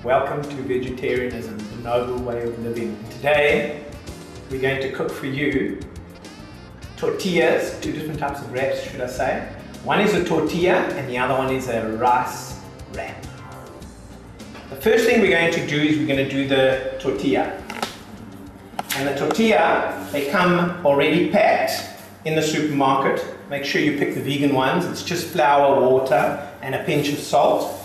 Welcome to vegetarianism, the noble way of living. Today we're going to cook for you tortillas, two different types of wraps should I say. One is a tortilla and the other one is a rice wrap. The first thing we're going to do is we're going to do the tortilla. And the tortilla, they come already packed in the supermarket. Make sure you pick the vegan ones. It's just flour, water and a pinch of salt.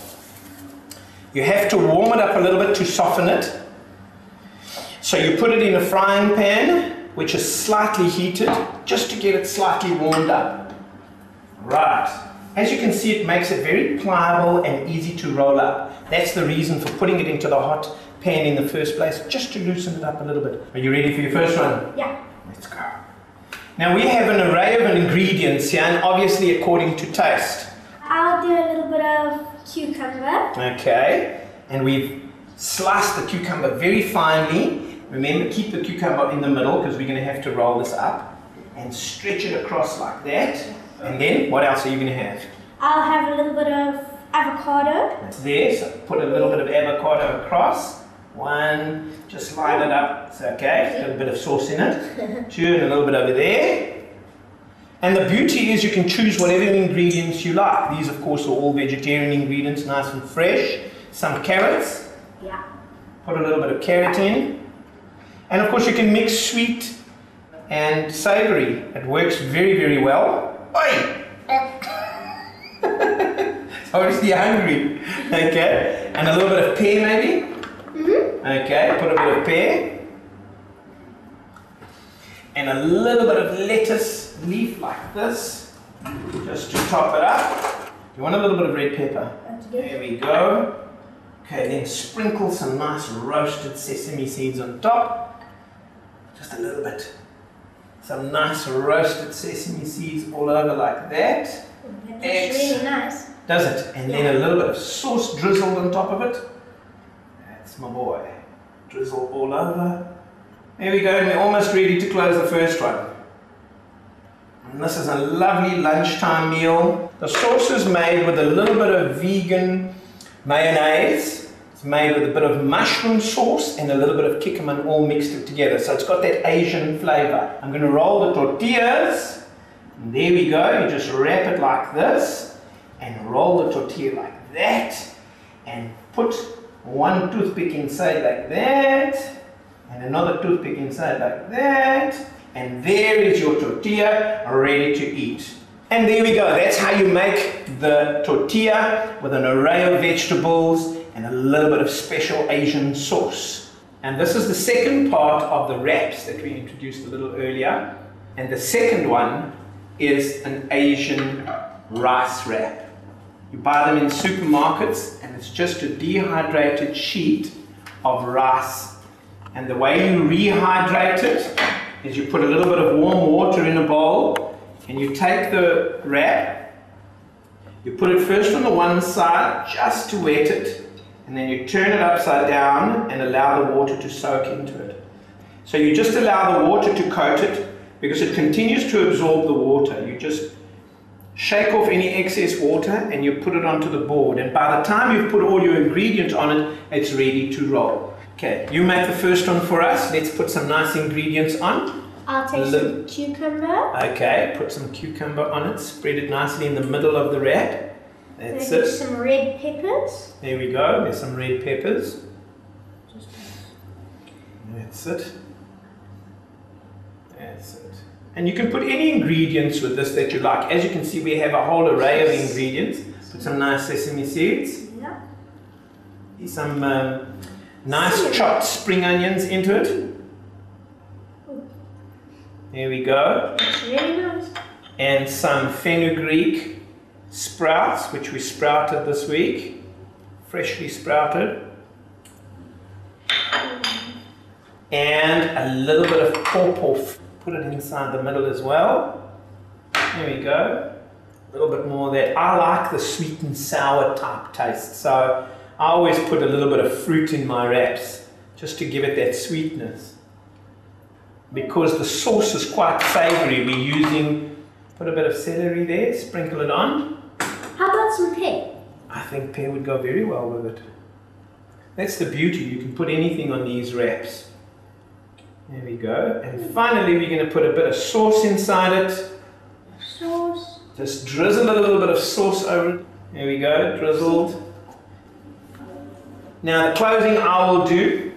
You have to warm it up a little bit to soften it. So you put it in a frying pan which is slightly heated just to get it slightly warmed up. Right. As you can see, it makes it very pliable and easy to roll up. That's the reason for putting it into the hot pan in the first place, just to loosen it up a little bit. Are you ready for your first one? Yeah. Let's go. Now we have an array of ingredients here, and obviously according to taste. I'll do a little bit of cucumber. Okay, and we've sliced the cucumber very finely. Remember, keep the cucumber in the middle because we're going to have to roll this up and stretch it across like that. And then, what else are you going to have? I'll have a little bit of avocado. That's there, so put a little bit of avocado across. One, just line it up, it's okay, it's got a bit of sauce in it. Two, and a little bit over there. And the beauty is you can choose whatever ingredients you like. These of course are all vegetarian ingredients, nice and fresh. Some carrots. Yeah. Put a little bit of carrot in. And of course you can mix sweet and savoury. It works very, very well. Oi! Obviously you're hungry. Okay. And a little bit of pear maybe. Okay, put a bit of pear. And a little bit of lettuce leaf like this. Just to top it up. You want a little bit of red pepper. There we go. Okay, then sprinkle some nice roasted sesame seeds on top. Just a little bit. Some nice roasted sesame seeds all over like that. That's really nice. Does it? And then a little bit of sauce drizzled on top of it. That's my boy. Drizzle all over. There we go, and we're almost ready to close the first one. And this is a lovely lunchtime meal. The sauce is made with a little bit of vegan mayonnaise. It's made with a bit of mushroom sauce and a little bit of kikkoman all mixed it together. So it's got that Asian flavor. I'm going to roll the tortillas. And there we go. You just wrap it like this and roll the tortilla like that and put one toothpick inside like that and another toothpick inside like that, and there is your tortilla ready to eat. And there we go. That's how you make the tortilla with an array of vegetables and a little bit of special Asian sauce. And this is the second part of the wraps that we introduced a little earlier, and the second one is an Asian rice wrap. You buy them in supermarkets and it's just a dehydrated sheet of rice. And the way you rehydrate it is you put a little bit of warm water in a bowl and you take the wrap, you put it first on the one side just to wet it, and then you turn it upside down and allow the water to soak into it. So you just allow the water to coat it because it continues to absorb the water. You just shake off any excess water and you put it onto the board, and by the time you've put all your ingredients on it, it's ready to roll. Okay, you make the first one for us. Let's put some nice ingredients on. I'll take some cucumber. Okay, put some cucumber on it. Spread it nicely in the middle of the wrap. That's it. Some red peppers. There we go. There's some red peppers. That's it. That's it. And you can put any ingredients with this that you like. As you can see, we have a whole array of ingredients. Put some nice sesame seeds. Yeah. Some nice chopped spring onions into it. There we go. That's really nice. And some fenugreek sprouts, which we sprouted this week. Freshly sprouted. And a little bit of pawpaw. Put it inside the middle as well. There we go. A little bit more of that. I like the sweet and sour type taste, so I always put a little bit of fruit in my wraps just to give it that sweetness. Because the sauce is quite savoury, we're using, put a bit of celery there, sprinkle it on. How about some pear? I think pear would go very well with it. That's the beauty, you can put anything on these wraps. There we go. And finally we're going to put a bit of sauce inside it. Sauce. Just drizzle a little bit of sauce over it. There we go, drizzled. Now the closing I will do,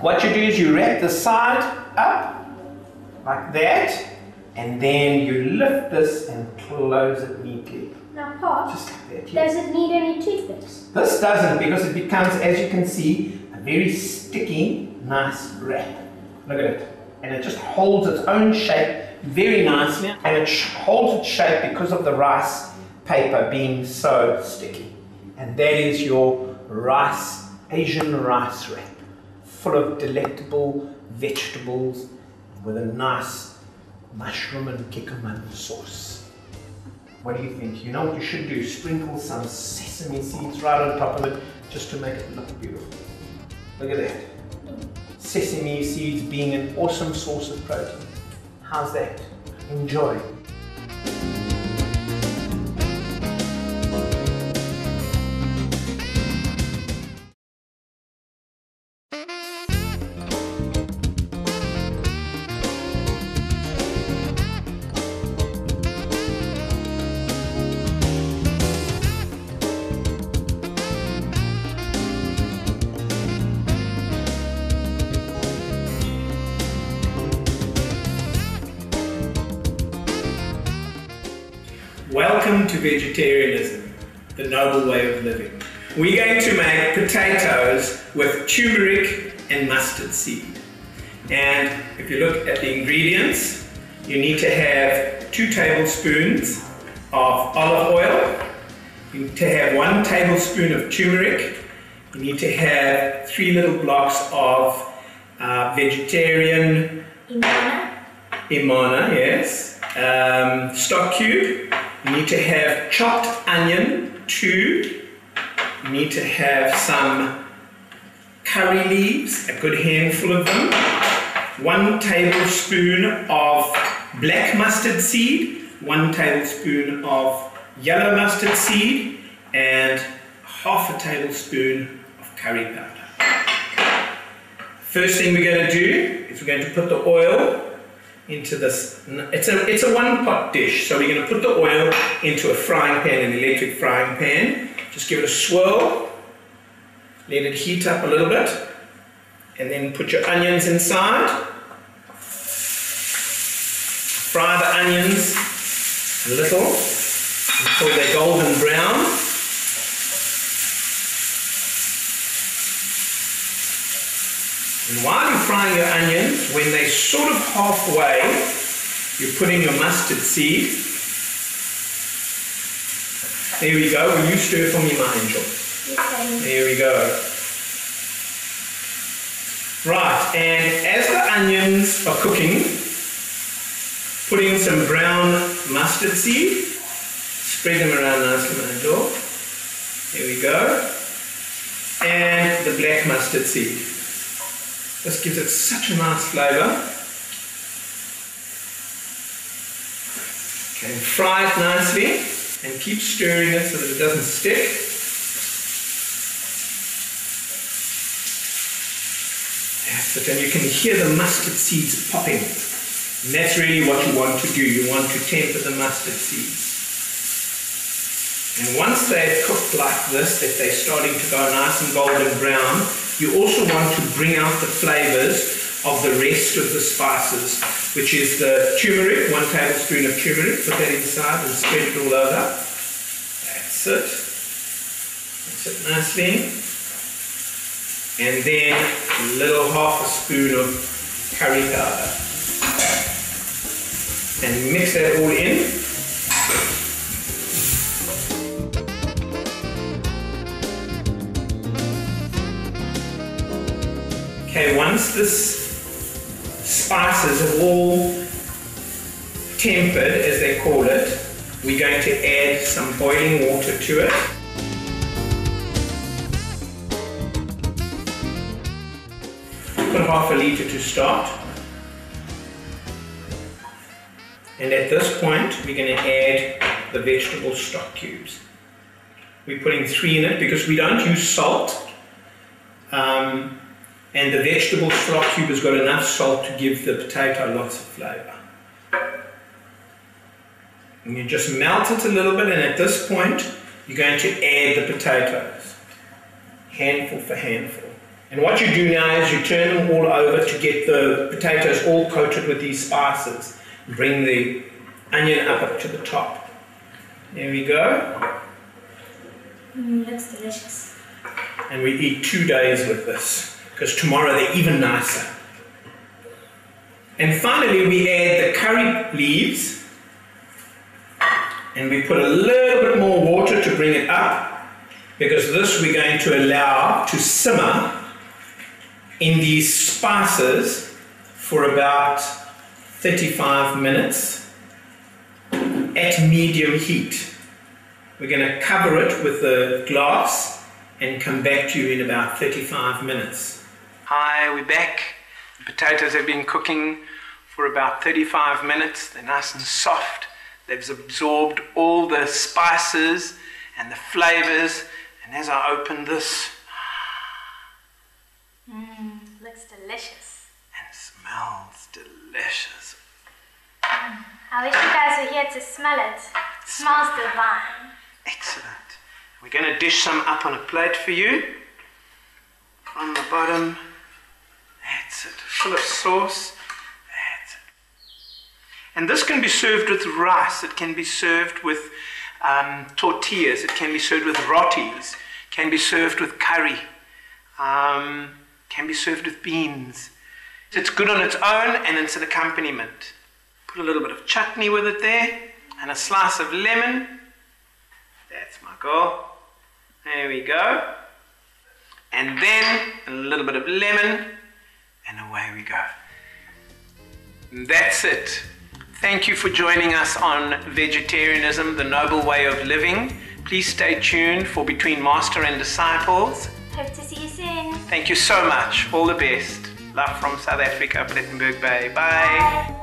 what you do is you wrap the side up like that, and then you lift this and close it neatly. Now Pop, Just like that, yeah. does it need any toothpicks? This doesn't, because it becomes, as you can see, a very sticky, nice wrap. Look at it. And it just holds its own shape very nicely, and it holds its shape because of the rice paper being so sticky. And that is your rice, Asian rice wrap, full of delectable vegetables with a nice mushroom and kikkoman sauce. What do you think? You know what you should do? Sprinkle some sesame seeds right on top of it just to make it look beautiful. Look at that. Sesame seeds being an awesome source of protein. How's that? Enjoy. Welcome to vegetarianism, the noble way of living. We're going to make potatoes with turmeric and mustard seed. And if you look at the ingredients, you need to have 2 tablespoons of olive oil. You need to have 1 tablespoon of turmeric. You need to have 3 little blocks of vegetarian Imana, yes. Stock cube. You need to have chopped onion, 2. You need to have some curry leaves, a good handful of them. 1 tablespoon of black mustard seed, 1 tablespoon of yellow mustard seed, and half a tablespoon of curry powder. First thing we're going to do is we're going to put the oil into this. It's a 1-pot dish, so we're going to put the oil into a frying pan, an electric frying pan. Just give it a swirl, let it heat up a little bit, and then put your onions inside. Fry the onions a little until they're golden brown. And while you're frying your onions, when they're sort of halfway, you're putting your mustard seed. There we go. Will you stir for me, my angel? Okay. There we go. Right, and as the onions are cooking, put in some brown mustard seed. Spread them around nicely, my angel. There we go. And the black mustard seed. This gives it such a nice flavour. Okay, fry it nicely and keep stirring it so that it doesn't stick. That's it, and you can hear the mustard seeds popping. And that's really what you want to do. You want to temper the mustard seeds. And once they've cooked like this, if they're starting to go nice and golden brown, you also want to bring out the flavors of the rest of the spices, which is the turmeric, 1 tablespoon of turmeric. Put that inside and spread it all over. That's it. Mix it nicely. And then a little half a spoon of curry powder. And mix that all in. Okay, once this spices have all tempered, as they call it, we're going to add some boiling water to it. Put half a litre to start. And at this point, we're going to add the vegetable stock cubes. We're putting 3 in it because we don't use salt. and the vegetable stock cube has got enough salt to give the potato lots of flavour. And you just melt it a little bit, and at this point you're going to add the potatoes, handful for handful. And what you do now is you turn them all over to get the potatoes all coated with these spices. Bring the onion up to the top. There we go. Looks delicious. And we eat 2 days with this, because tomorrow they're even nicer. And finally we add the curry leaves, and we put a little bit more water to bring it up, because this we're going to allow to simmer in these spices for about 35 minutes at medium heat. We're going to cover it with the glass and come back to you in about 35 minutes. Hi, we're back. The potatoes have been cooking for about 35 minutes. They're nice and soft. They've absorbed all the spices and the flavors. And as I open this, Looks delicious. and it smells delicious. I wish you guys were here to smell it. It smells divine. Excellent. We're going to dish some up on a plate for you. On the bottom. That's it. Full of sauce. That's it. And this can be served with rice. It can be served with tortillas. It can be served with rotis. It can be served with curry. Can be served with beans. It's good on its own, and it's an accompaniment. Put a little bit of chutney with it there, and a slice of lemon. That's my goal. There we go. And then a little bit of lemon, and away we go. And that's it. Thank you for joining us on Vegetarianism, the Noble Way of Living. Please stay tuned for Between Master and Disciples. Hope to see you soon. Thank you so much. All the best. Love from South Africa, Plettenberg Bay. Bye. Bye.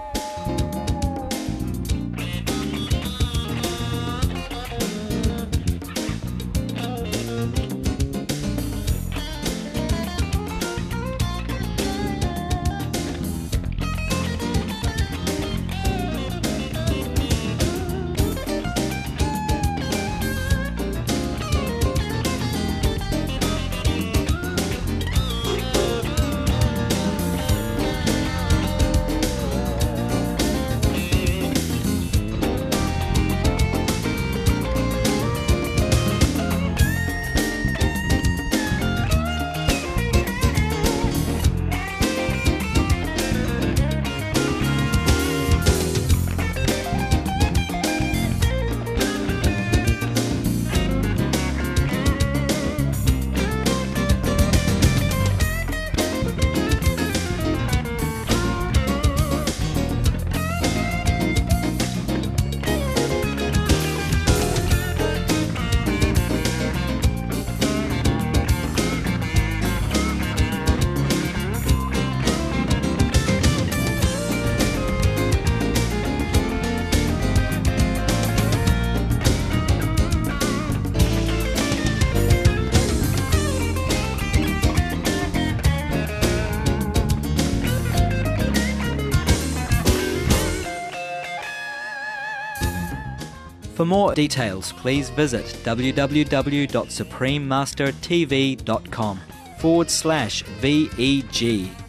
For more details, please visit www.suprememastertv.com/VEG.